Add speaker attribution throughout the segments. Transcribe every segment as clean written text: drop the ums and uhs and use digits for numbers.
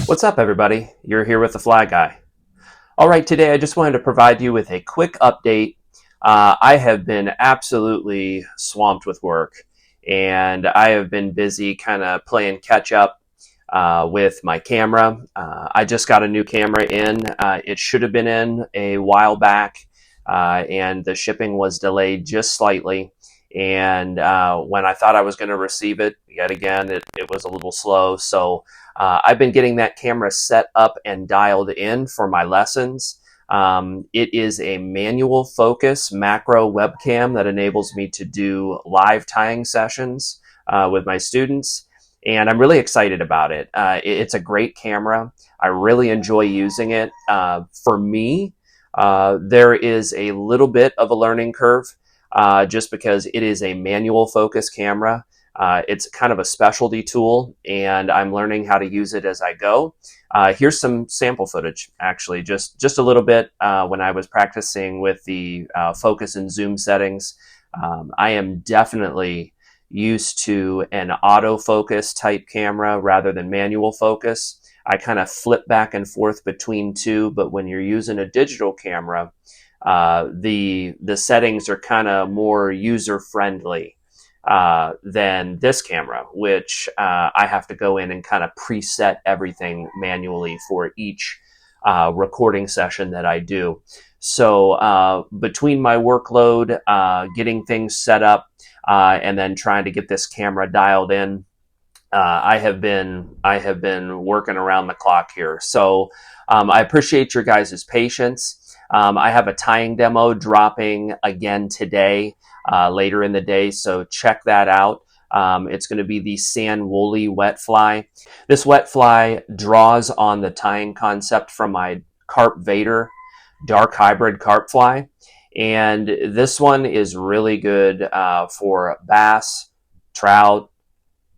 Speaker 1: What's up, everybody? You're here with the Fly Guy. All right, today I just wanted to provide you with a quick update. I have been absolutely swamped with work, and I have been busy kind of playing catch up with my camera. I just got a new camera in. It should have been in a while back, and the shipping was delayed just slightly. And when I thought I was going to receive it, yet again, it was a little slow. So I've been getting that camera set up and dialed in for my lessons. It is a manual focus macro webcam that enables me to do live tying sessions with my students. And I'm really excited about it. It's a great camera. I really enjoy using it. For me, there is a little bit of a learning curve. Just because it is a manual focus camera. It's kind of a specialty tool, and I'm learning how to use it as I go. Here's some sample footage, actually, just a little bit when I was practicing with the focus and zoom settings. I am definitely used to an autofocus type camera rather than manual focus. I kind of flip back and forth between two, but when you're using a digital camera, the settings are kind of more user friendly than this camera, which I have to go in and kind of preset everything manually for each recording session that I do. So between my workload, getting things set up, and then trying to get this camera dialed in, I have been working around the clock here. So I appreciate your guys' patience. I have a tying demo dropping again today, later in the day, so check that out. It's going to be the Sand Woolly wet fly. This wet fly draws on the tying concept from my Carp Vader dark hybrid carp fly, and this one is really good for bass, trout,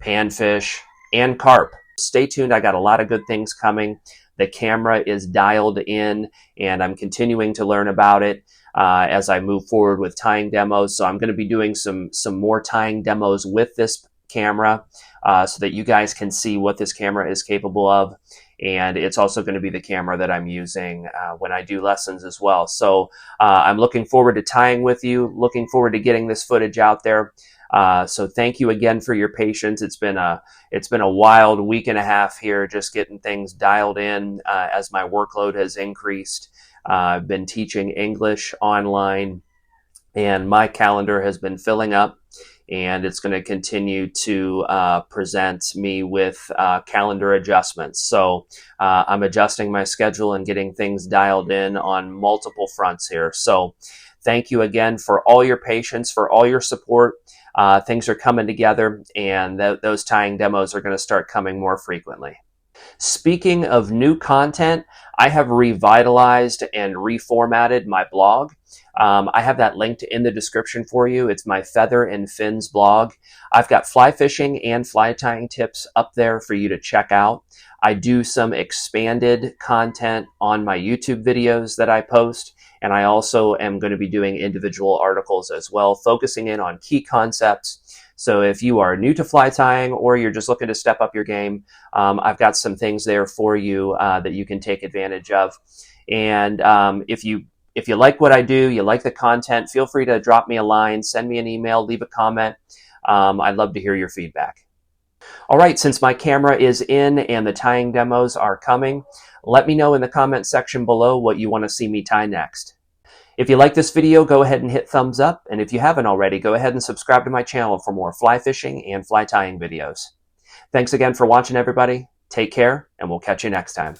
Speaker 1: panfish, and carp. Stay tuned. I got a lot of good things coming. The camera is dialed in, and I'm continuing to learn about it as I move forward with tying demos. So I'm going to be doing some more tying demos with this camera so that you guys can see what this camera is capable of. And it's also going to be the camera that I'm using when I do lessons as well. So I'm looking forward to tying with you, looking forward to getting this footage out there. So thank you again for your patience. It's been a wild week and a half here, just getting things dialed in as my workload has increased. I've been teaching English online, and my calendar has been filling up, and it's going to continue to present me with calendar adjustments. So I'm adjusting my schedule and getting things dialed in on multiple fronts here. So thank you again for all your patience, for all your support. Things are coming together, and those tying demos are going to start coming more frequently. Speaking of new content, I have revitalized and reformatted my blog. I have that linked in the description for you. It's my Feather and Fins blog. I've got fly fishing and fly tying tips up there for you to check out. I do some expanded content on my YouTube videos that I post, and I also am going to be doing individual articles as well, focusing in on key concepts. So if you are new to fly tying or you're just looking to step up your game, I've got some things there for you that you can take advantage of. And if you like what I do, you like the content, feel free to drop me a line, send me an email, leave a comment. I'd love to hear your feedback. All right, since my camera is in and the tying demos are coming, let me know in the comment section below what you want to see me tie next. If you like this video, go ahead and hit thumbs up. And if you haven't already, go ahead and subscribe to my channel for more fly fishing and fly tying videos. Thanks again for watching, everybody. Take care, and we'll catch you next time.